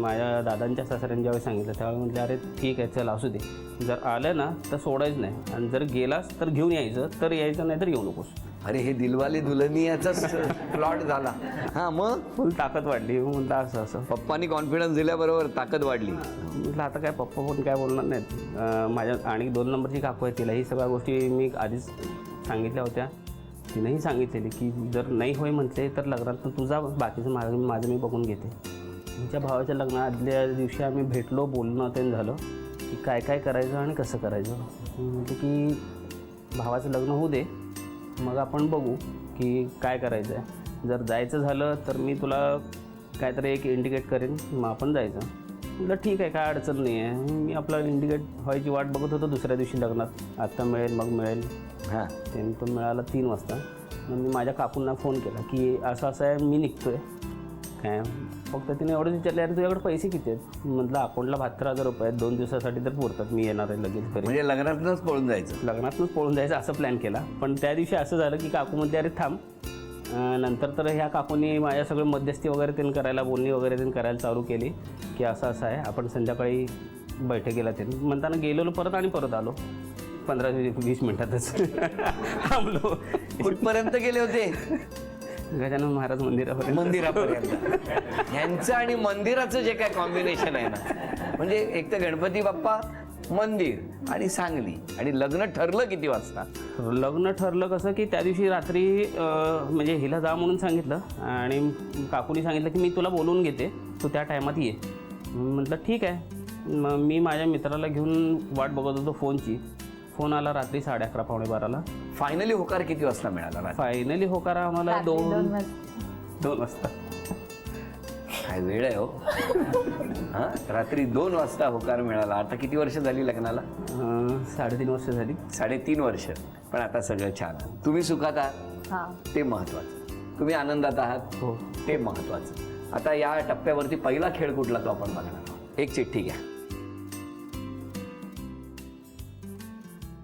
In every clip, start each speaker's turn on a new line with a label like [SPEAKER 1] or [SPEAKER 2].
[SPEAKER 1] माझ्या दादांच्या सासऱ्यांनी ज्यावेळी सांगितलं त्यावेळी म्हटलं अरे ठीक आहे चल असू दे, जर आलं ना तर सोडायचं नाही आणि जर गेलास तर घेऊन यायचं, तर यायचं नाही तर येऊ नकोस.
[SPEAKER 2] अरे हे दिलवाले दुल्हनियाचाच प्लॉट झाला. हां मग
[SPEAKER 1] फुल ताकद वाढली. म्हटलं असं असं
[SPEAKER 2] पप्पांनी कॉन्फिडन्स दिल्याबरोबर ताकद वाढली.
[SPEAKER 1] म्हटलं आता काय पप्पा पण काय बोलणार नाहीत. माझ्या आणि 2 नंबरची काकू आहे, तिला ही सगळ्या गोष्टी मी आधीच सांगितल्या होत्या. तिनंही सांगितलेली की जर नाही होय म्हटले तर लग्नात तर तुझा बाकीचं माझं मी बघून घेते. तुमच्या भावाच्या लग्ना आदल्या दिवशी आम्ही भेटलो, बोलणं ते झालं की काय काय करायचं आणि कसं करायचं. म्हटलं की भावाचं लग्न होऊ दे, मग आपण बघू की काय करायचं आहे. जर जायचं झालं तर मी तुला काहीतरी एक इंडिकेट करेन, मग आपण जायचं. म्हटलं ठीक आहे, काय अडचण नाही आहे. मी आपलं इंडिकेट व्हायची वाट बघत होतो दुसऱ्या दिवशी लग्नात, आत्ता मिळेल मग मिळेल.
[SPEAKER 2] हां
[SPEAKER 1] ते तो मिळाला 3 वाजता. मग मी माझ्या काकूंना फोन केला की असं असं आहे, मी निघतो आहे काय. फक्त तिने एवढंच विचारलं अरे तुझ्याकडे पैसे किती आहेत. म्हटलं अकाउंटला 72,000 रुपये आहेत, 2 दिवसासाठी तर पुरतात, मी येणार आहे लगेच घरी.
[SPEAKER 2] म्हणजे लग्नातूनच पळून जायचं.
[SPEAKER 1] लग्नातूनच पळून जायचं असं प्लॅन केला. पण त्या दिवशी असं झालं की काकू म्हणते अरे थांब. नंतर तर ह्या काकूंनी माझ्या सगळं मध्यस्थी वगैरे त्यांनी करायला, बोलणी वगैरे त्यांनी करायला चालू केली की असं असं आहे, आपण संध्याकाळी बैठकीला ते म्हणताना गेलेलो परत आणि परत आलो 15-20 मिनिटातच. थांबलो.
[SPEAKER 2] कुठपर्यंत गेले होते.
[SPEAKER 1] गजानन महाराज मंदिरापर्यंत.
[SPEAKER 2] मंदिरापर्यंत. ह्यांचं आणि मंदिराचं जे काय कॉम्बिनेशन आहे ना, म्हणजे एक तर गणपती बाप्पा, मंदिर आणि सांगली. आणि लग्न ठरलं किती वाजता.
[SPEAKER 1] लग्न ठरलं कसं की त्या दिवशी रात्री म्हणजे हिला जा म्हणून सांगितलं आणि काकूनी सांगितलं की मी तुला बोलवून घेते, तू त्या टायमात ये. म्हटलं ठीक आहे. मग मी माझ्या मित्राला घेऊन वाट बघत होतो फोनची. फोन आला रात्री 11:30 पावणे 12ला.
[SPEAKER 2] फायनली होकार किती वाजता मिळाला.
[SPEAKER 1] फायनली होकार आम्हाला 2 वाजता.
[SPEAKER 2] काय वेळ आहे हो. हां रात्री 2 वाजता होकार मिळाला. आता किती वर्ष झाली लग्नाला.
[SPEAKER 1] 3.5 वर्ष झाली.
[SPEAKER 2] 3.5 वर्ष. पण आता सगळं छान. तुम्ही सुखात आहात ते महत्वाचं, तुम्ही आनंदात आहात
[SPEAKER 1] हो
[SPEAKER 2] ते महत्वाचं. आता या टप्प्यावरती पहिला खेळ कुठला तो आपण बघणार. एक चिठ्ठी घ्या,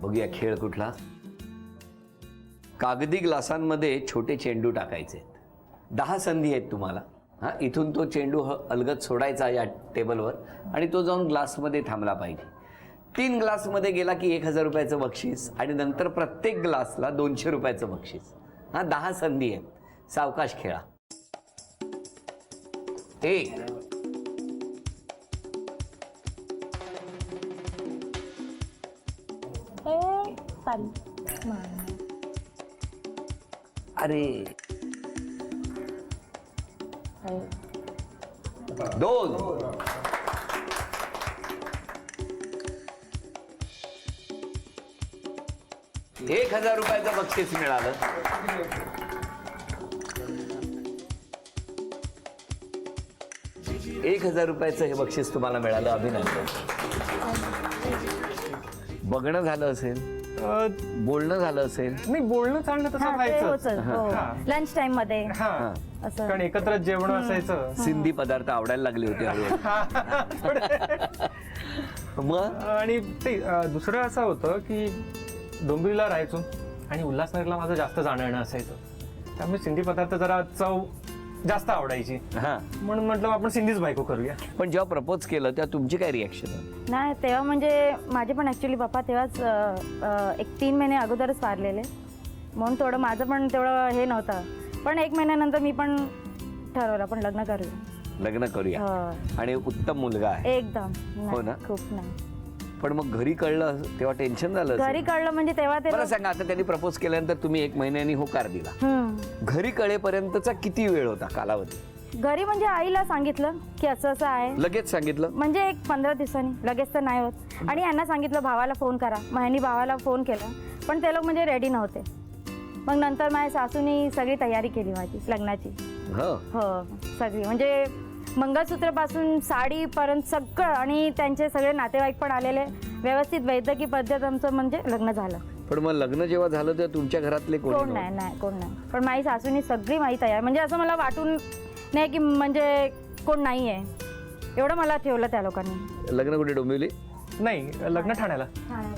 [SPEAKER 2] बघूया खेळ कुठला. कागदी ग्लासांमध्ये छोटे चेंडू टाकायचे. 10 संधी आहेत तुम्हाला. हां इथून तो चेंडू अलगद सोडायचा या टेबलवर आणि तो जाऊन ग्लासमध्ये थांबला पाहिजे. 3 ग्लासमध्ये गेला की 1,000 रुपयाचं बक्षीस आणि नंतर प्रत्येक ग्लासला 200 रुपयाचं बक्षीस. हां 10 संधी आहेत. सावकाश खेळा. 1 अरे 2 1,000 रुपयाचं बक्षीस मिळालं. 1,000 रुपयाचं हे बक्षीस तुम्हाला मिळालं. अभिनंदन. बघणं झालं असेल, बोलणं झालं असेल.
[SPEAKER 3] नाही बोलणं चालणं तसं व्हायचं
[SPEAKER 4] लंच टाइम मध्ये
[SPEAKER 3] हा.
[SPEAKER 4] असं.
[SPEAKER 3] कारण एकत्र जेवण असायचं.
[SPEAKER 2] सिंधी पदार्थ आवडायला लागले होते मग.
[SPEAKER 3] आणि ते दुसरं असं होतं की डोंबिवलीला राहायचो आणि उल्हासनगरला माझं जास्त जाणं येणं असायचं. त्यामुळे सिंधी पदार्थ जरा चव जास्त आवडायची.
[SPEAKER 2] हा
[SPEAKER 3] म्हणून म्हटलं आपण सिंधीच बायको करूया.
[SPEAKER 2] पण जेव्हा प्रपोज केलं तेव्हा तुमची काय रिॲक्शन होती.
[SPEAKER 4] नाही तेव्हा म्हणजे माझे पण ऍक्च्युली पप्पा तेव्हाच एक 3 महिने अगोदरच वारलेले, म्हणून थोडं माझं पण तेवढं हे नव्हतं. पण 1 महिन्यानंतर मी पण ठरवलं आपण लग्न करूया.
[SPEAKER 2] लग्न करूया. आणि उत्तम मुलगा आहे
[SPEAKER 4] एकदम.
[SPEAKER 2] हो ना.
[SPEAKER 4] खूप नाही.
[SPEAKER 2] पण मग घरी कळलं तेव्हा टेन्शन झालं.
[SPEAKER 4] घरी कळलं म्हणजे तेव्हा ते
[SPEAKER 2] मला सांगा, आता त्यांनी प्रपोज केल्यानंतर तुम्ही 1 महिन्यानी होकार दिला. घरी कळेपर्यंतचा किती वेळ होता कालावधी.
[SPEAKER 4] घरी म्हणजे आईला सांगितलं की असं असं आहे.
[SPEAKER 2] लगेच सांगितलं
[SPEAKER 4] म्हणजे एक 15 दिवसांनी, लगेच तर नाही होत. आणि यांना सांगितलं भावाला फोन करा. मग ह्यांनी भावाला फोन केला, पण ते लोक म्हणजे रेडी नव्हते. मग नंतर माझ्या सासूनी सगळी तयारी केली माझी लग्नाची. हो सगळी म्हणजे मंगळसूत्रापासून साडीपर्यंत सगळं. आणि त्यांचे सगळे नातेवाईक पण आलेले. व्यवस्थित वैद्यकीय पद्धत आमचं म्हणजे लग्न झालं.
[SPEAKER 2] पण मग लग्न जेव्हा झालं तेव्हा तुमच्या घरातले
[SPEAKER 4] कोण नाही. पण माझी सासूनी सगळी माझी तयारी. म्हणजे असं मला वाटून नाही की म्हणजे कोण नाही आहे, एवढं मला ठेवलं त्या लोकांनी.
[SPEAKER 2] लग्न कुठे. डोंबिवली.
[SPEAKER 3] नाही, लग्न ठाण्याला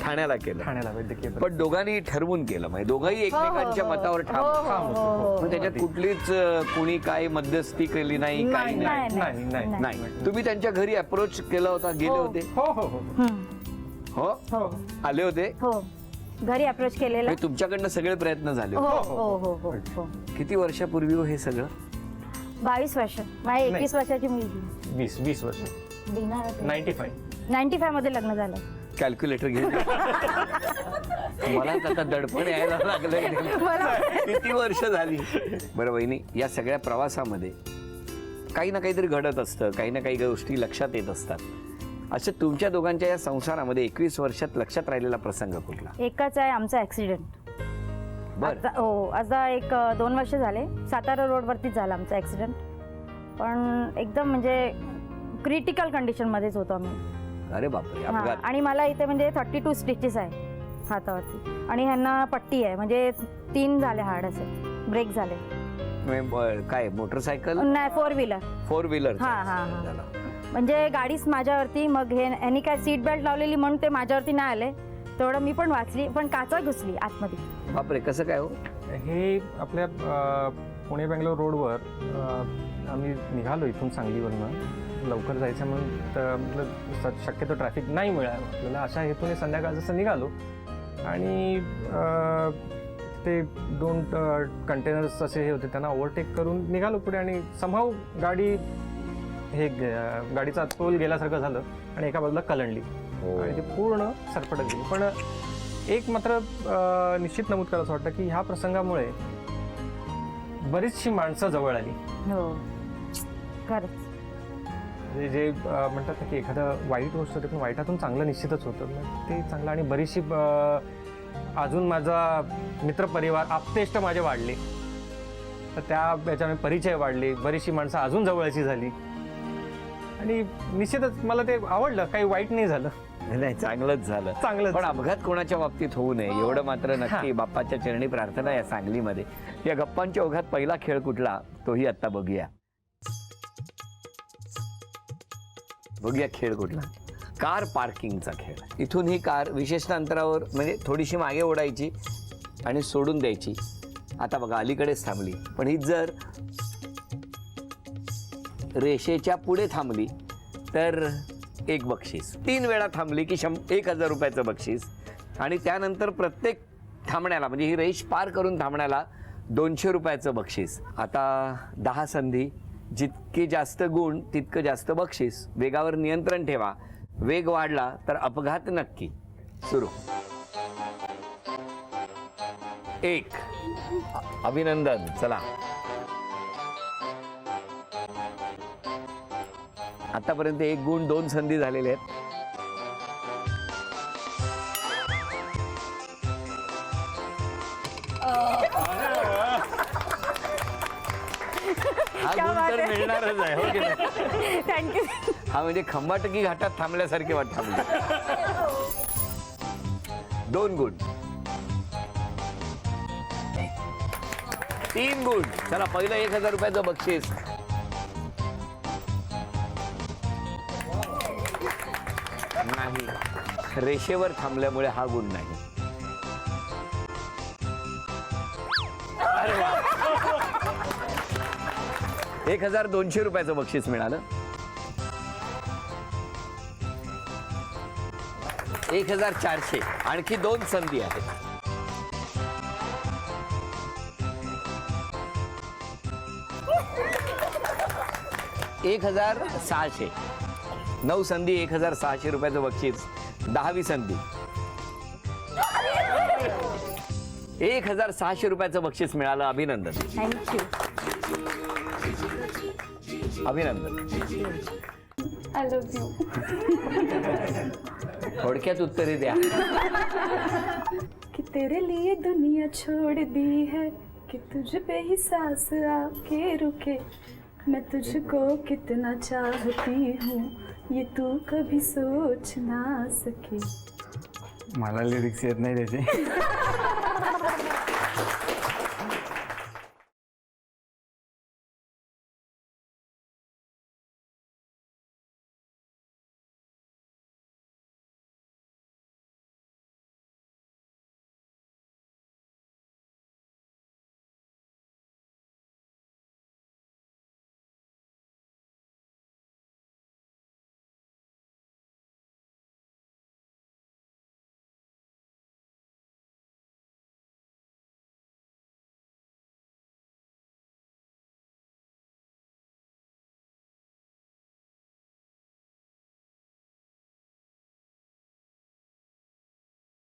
[SPEAKER 2] ठाण्याला केलं.
[SPEAKER 3] ठाण्याला वैद्यकीय
[SPEAKER 2] पण दोघांनी ठरवून केलं, म्हणजे दोघंही एकमेकांच्या मतावर ठाम होते. मग त्याच्यात कुठलीच कुणी काय मध्यस्थी केली नाही, काही नाही.
[SPEAKER 3] नाही नाही
[SPEAKER 2] नाही. तुम्ही त्यांच्या घरी अप्रोच केला होता, गेले होते?
[SPEAKER 3] हो हो हो
[SPEAKER 2] हो,
[SPEAKER 4] हो
[SPEAKER 2] आले होते.
[SPEAKER 4] हो घरी अप्रोच केलेलं.
[SPEAKER 2] म्हणजे तुमच्याकडनं सगळे प्रयत्न झाले
[SPEAKER 4] हो
[SPEAKER 2] होते.
[SPEAKER 4] हो हो हो हो
[SPEAKER 2] किती वर्षापूर्वी हो हे सगळं?
[SPEAKER 4] 22 वर्ष. माझी 21 वर्षाची मुलगी.
[SPEAKER 3] 20 वर्ष. 95.
[SPEAKER 4] 95 मध्ये लग्न झालं.
[SPEAKER 2] कॅल्क्युलेटर घेऊन मला आता दडपण यायला लागलंय. किती वर्ष झाली? बरं वहिनी, या सगळ्या प्रवासामध्ये काही ना काहीतरी घडत असतं, काही ना काही गोष्टी लक्षात येत असतात. असं तुमच्या दोघांच्या या संसारामध्ये 21 वर्षात लक्षात राहिलेला प्रसंग कुठला?
[SPEAKER 4] एकच आहे आमचा ऍक्सिडेंट.
[SPEAKER 2] बरं.
[SPEAKER 4] हो आता 1-2 वर्ष झाले. सातारा रोडवरतीच झाला आमचा ऍक्सिडेंट. पण एकदम म्हणजे क्रिटिकल कंडिशन मध्येच होतो आम्ही.
[SPEAKER 2] अरे बापरे,
[SPEAKER 4] हा,
[SPEAKER 2] अपघात.
[SPEAKER 4] आणि मला इथे म्हणजे 32 स्टिचेस आहे हातावरती आणि ह्यांना पट्टी आहे, म्हणजे 3 झाले हाड असे ब्रेक झाले.
[SPEAKER 2] काय मोटरसायकल?
[SPEAKER 4] नाही 4 व्हीलर.
[SPEAKER 2] 4 व्हीलर.
[SPEAKER 4] हा हा हा म्हणजे गाडीच माझ्यावरती. मग ह्यांनी काय सीट बेल्ट लावलेली म्हणून ते माझ्यावरती नाही आले. तेवढं मी पण वाचली, पण काचा घुसली आतमध्ये.
[SPEAKER 2] बापरे, कसं काय हो?
[SPEAKER 3] हे आपल्या पुणे बेंगलोर रोडवर आम्ही निघालो इथून सांगलीवरनं. लवकर जायचं म्हणून शक्यतो ट्रॅफिक नाही मिळालं आपल्याला, अशा हेतूने संध्याकाळ जसं निघालो आणि ते 2 कंटेनर्स असे हे होते, त्यांना ओव्हरटेक करून निघालो पुढे आणि समहाव गाडी गाडीचा तोल गेल्यासारखं झालं आणि एका बाजूला कलंडली आणि ते पूर्ण सरपटत गेली. पण एक मात्र निश्चित नमूद करायचं वाटतं की ह्या प्रसंगामुळे बरीचशी माणसं जवळ आली.
[SPEAKER 4] हो खरंच.
[SPEAKER 3] जे म्हणतात ना की एखादं वाईट गोष्ट होते, पण वाईटातून चांगलं निश्चितच होतं. ते चांगलं आणि बरीचशी अजून माझा मित्रपरिवार आप्तेष्ट माझे वाढले, तर त्या याच्याने परिचय वाढले, बरीचशी माणसं अजून जवळची झाली आणि निश्चितच मला ते आवडलं. काही वाईट नाही झालं.
[SPEAKER 2] नाही, चांगलंच झालं.
[SPEAKER 3] चांगलं.
[SPEAKER 2] पण अपघात कोणाच्या बाबतीत होऊ नये एवढं मात्र नक्की बाप्पाच्या चरणी प्रार्थना या सांगलीमध्ये. या गप्पांच्या ओघात पहिला खेळ कुठला तोही आता बघूया. खेळ कुठला? कार पार्किंगचा खेळ. इथून ही कार विशेष अंतरावर म्हणजे थोडीशी मागे ओढायची आणि सोडून द्यायची. आता बघा अलीकडेच थांबली, पण ही जर रेषेच्या पुढे थांबली तर 1 बक्षीस. 3 वेळा थांबली की 1000 रुपयाचं बक्षीस आणि त्यानंतर प्रत्येक थांबण्याला म्हणजे ही रेष पार करून थांबण्याला 200 रुपयाचं बक्षीस. आता 10 संधी, जितके जास्त गुण तितकं जास्त बक्षीस. वेगावर नियंत्रण ठेवा, वेग वाढला तर अपघात नक्की. सुरू. 1. अभिनंदन. चला, आतापर्यंत 1 गुण 2 संधी झालेल्या आहेत. हा गुण तर मिळणारच आहे, हो की नाही?
[SPEAKER 4] थँक्यू.
[SPEAKER 2] हा म्हणजे खंबाटकी घाटात थांबल्यासारखे वाटतं. 2 गुण. 3 गुण. चला, पहिलं 1000 रुपयाचं बक्षीस. नाही, रेषेवर थांबल्यामुळे हा गुण नाही. अरे वा, 1200 रुपयाचं बक्षीस मिळालं. 1400. आणखी 2 संधी आहेत. 1600. 9 संधी, 1600 रुपयाचं बक्षीस. 10वी संधी 1600 रुपयाचं बक्षीस मिळालं. अभिनंदन.
[SPEAKER 4] थँक्यू.
[SPEAKER 2] अभिनंदन.
[SPEAKER 5] I love you.
[SPEAKER 2] थोडक्यात उत्तरे द्या.
[SPEAKER 5] कि तेरे लिए दुनिया छोड़ दी है, कि तुझ पे ही सांस आके रुके, मैं तुझको कितना चाहती हूँ, ये तू कभी सोच ना सके.
[SPEAKER 3] मला लिरिक्स येत नाही त्याचे.